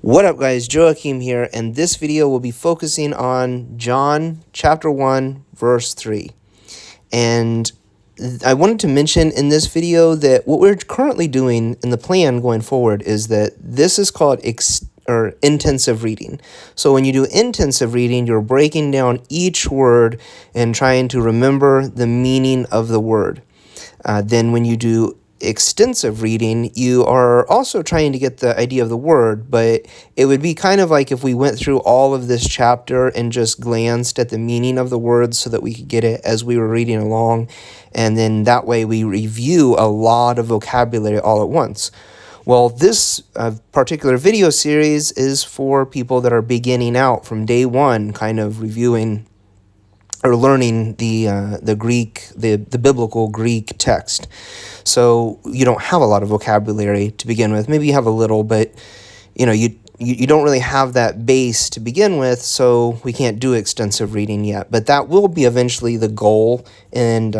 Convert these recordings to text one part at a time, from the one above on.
What up guys, Joachim here, and this video will be focusing on John chapter 1 verse 3. And I wanted to mention in this video that what we're currently doing in the plan going forward is that this is called intensive reading. So when you do intensive reading, you're breaking down each word and trying to remember the meaning of the word. Then when you do extensive reading, you are also trying to get the idea of the word, but it would be kind of like if we went through all of this chapter and just glanced at the meaning of the words so that we could get it as we were reading along, and then that way we review a lot of vocabulary all at once. Well, this particular video series is for people that are beginning out from day one, kind of reviewing or learning the Greek, the biblical Greek text. So you don't have a lot of vocabulary to begin with. Maybe you have a little, but you don't really have that base to begin with, so we can't do extensive reading yet. But that will be eventually the goal, and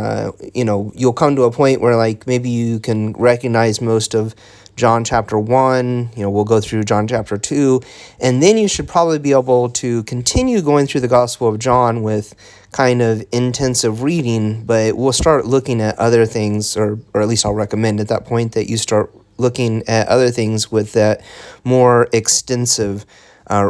you'll come to a point where like maybe you can recognize most of John chapter 1, we'll go through John chapter 2, and then you should probably be able to continue going through the Gospel of John with kind of intensive reading, but we'll start looking at other things, or at least I'll recommend at that point that you start looking at other things with that more extensive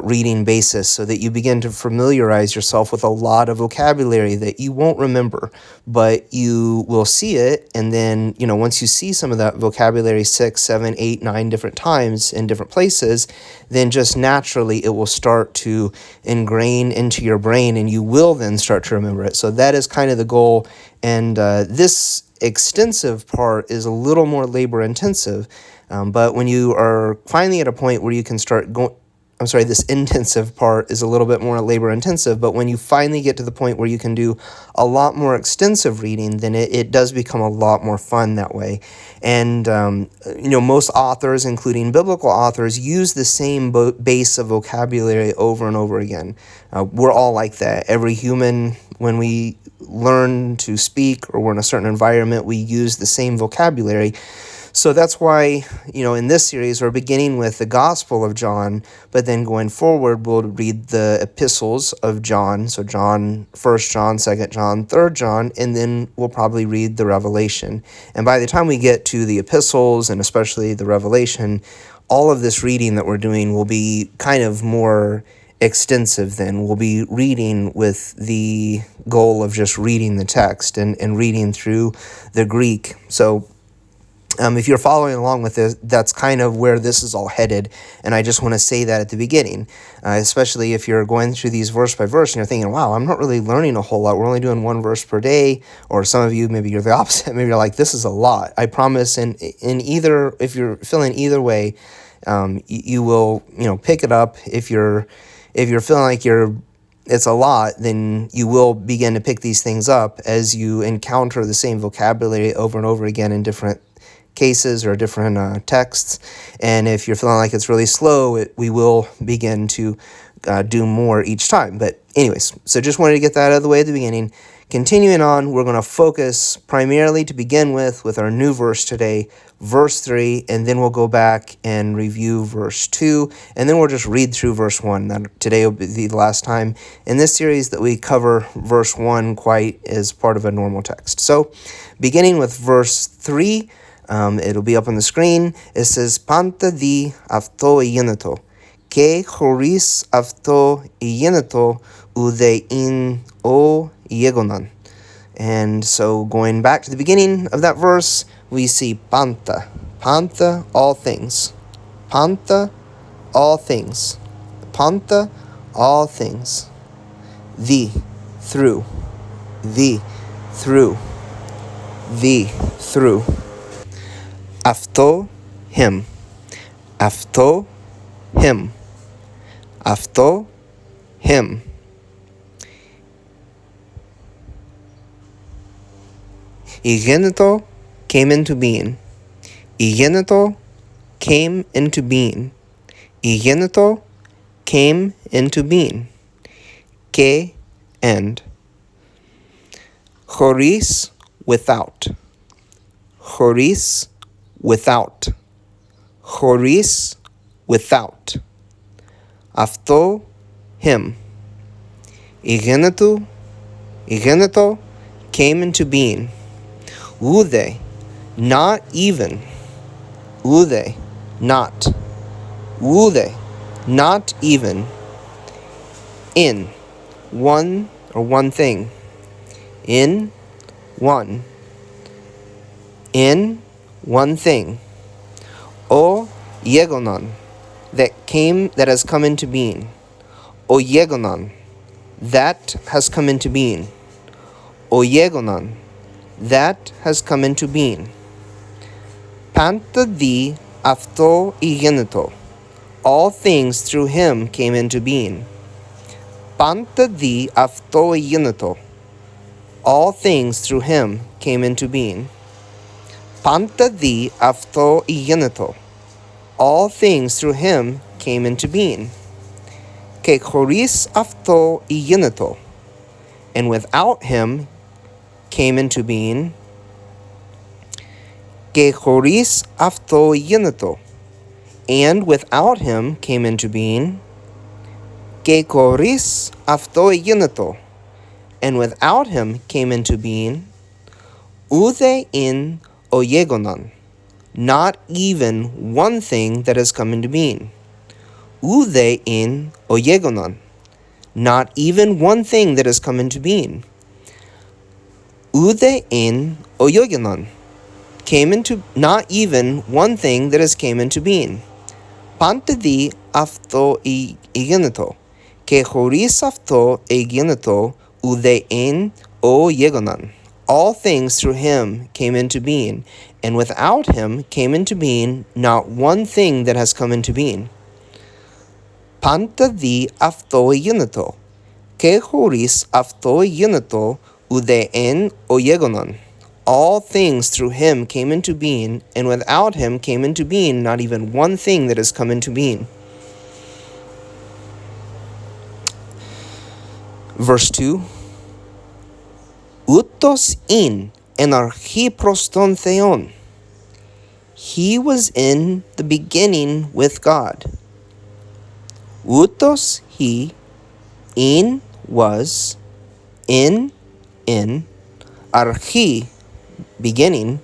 reading basis, so that you begin to familiarize yourself with a lot of vocabulary that you won't remember, but you will see it. And then, once you see some of that vocabulary 6, 7, 8, 9 different times in different places, then just naturally it will start to ingrain into your brain and you will then start to remember it. So that is kind of the goal. And this extensive part is a little more labor intensive, but when you are finally at a point where you can start going, this intensive part is a little bit more labor intensive, but when you finally get to the point where you can do a lot more extensive reading, then it does become a lot more fun that way. And, most authors, including biblical authors, use the same base of vocabulary over and over again. We're all like that. Every human, when we learn to speak or we're in a certain environment, we use the same vocabulary. So that's why, in this series, we're beginning with the Gospel of John, but then going forward, we'll read the epistles of John. So John, 1 John, 2 John, 3 John, and then we'll probably read the Revelation. And by the time we get to the epistles, and especially the Revelation, all of this reading that we're doing will be kind of more extensive then. We'll be reading with the goal of just reading the text and reading through the Greek. So if you're following along with this, that's kind of where this is all headed, and I just want to say that at the beginning, especially if you're going through these verse by verse and you're thinking, wow, I'm not really learning a whole lot. We're only doing one verse per day, or some of you, maybe you're the opposite. Maybe you're like, this is a lot. I promise, in either, if you're feeling either way, you will, pick it up. If you're feeling like it's a lot, then you will begin to pick these things up as you encounter the same vocabulary over and over again in different cases or different texts. And if you're feeling like it's really slow, we will begin to do more each time. But anyways, so just wanted to get that out of the way at the beginning. Continuing on, we're going to focus primarily to begin with our new verse today, verse 3, and then we'll go back and review verse 2, and then we'll just read through verse 1. Today will be the last time in this series that we cover verse 1 quite as part of a normal text. So beginning with verse 3, it'll be up on the screen. It says, Panta di αυτό γένετο, και χωρίς αυτό γένετο ουδέην ο γέγοναν. And so going back to the beginning of that verse, we see panta. Panta, all things. Panta, all things. Panta, all things. The, through. The, through. The, through. Αυτό, him. Αυτό, him. Αυτό, him. Η γένετο came into being. Η γένετο came into being. Η γένετο came into being. Και, and. Χωρίς, without. Χωρίς, without. Χωρίς, without. afto, him. Igeneto, came into being. Ude, not even. Ude, not. Ude, not even. In, one or one thing. In, one. In, one thing. O yegonon, that has come into being. O yegonon, that has come into being. O yegonon, that has come into being. Panta di afto igeneto, all things through him came into being. Panta di afto igeneto, all things through him came into being. Panta di afto igeneto, all things through him came into being. Ke choris afto igeneto, and without him came into being. Ke choris afto igeneto, and without him came into being. Ke choris afto igeneto, and without him came into being. Ude in oyegonon, not even one thing that has come into being. Ude in oyegonon, not even one thing that has come into being. Ude in oyegonon, came into not even one thing that has came into being. Panta di afto igeneto, ke choris afto igeneto, ude in oyegonon. All things through him came into being, and without him came into being not one thing that has come into being. Panta di afto igeneto, ke choris afto igeneto, ude en oyegonon. All things through him came into being, and without him came into being not even one thing that has come into being. Verse 2. Utos in enarchi proston theon. He was in the beginning with God. Utos he, in was, in, archi, beginning,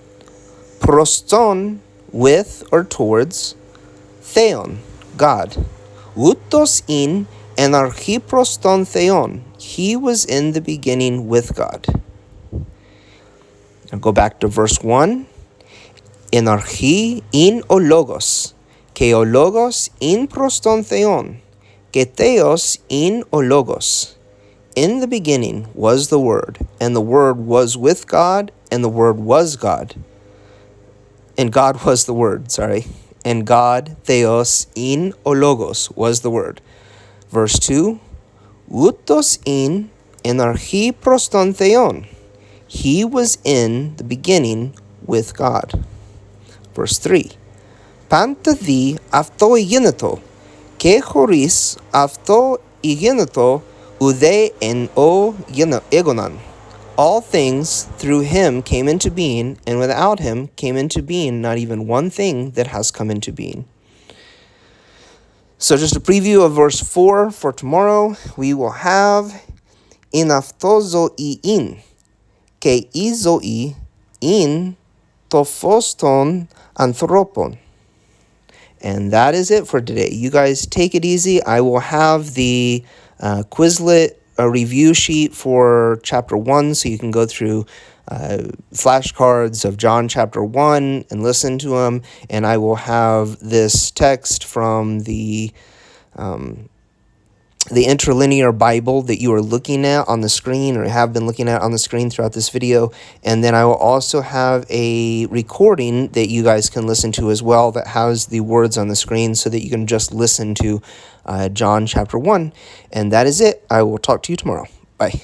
proston, with or towards, theon, God. Utos in enarchi proston theon. He was in the beginning with God. Now go back to verse 1. Enarchi in o logos, ke o logos in proston theon, ke theos in o logos. In the beginning was the Word, and the Word was with God, and the Word was God. And God was the Word, And God, theos, in o logos, was the Word. Verse 2, Utos in enarchi proston theon. He was in the beginning with God. Verse 3, Panta di afto igeneto, ke choris afto igeneto, ude en o egonon. All things through him came into being, and without him came into being not even one thing that has come into being. So just a preview of verse 4 for tomorrow. We will have in aftozo in, ke izoi in tophoston anthropon. And that is it for today. You guys take it easy. I will have the Quizlet review sheet for chapter 1, so you can go through flashcards of John chapter 1 and listen to them. And I will have this text from the interlinear Bible that you are looking at on the screen, or have been looking at on the screen throughout this video. And then I will also have a recording that you guys can listen to as well that has the words on the screen, so that you can just listen to John chapter 1. And that is it. I will talk to you tomorrow. Bye.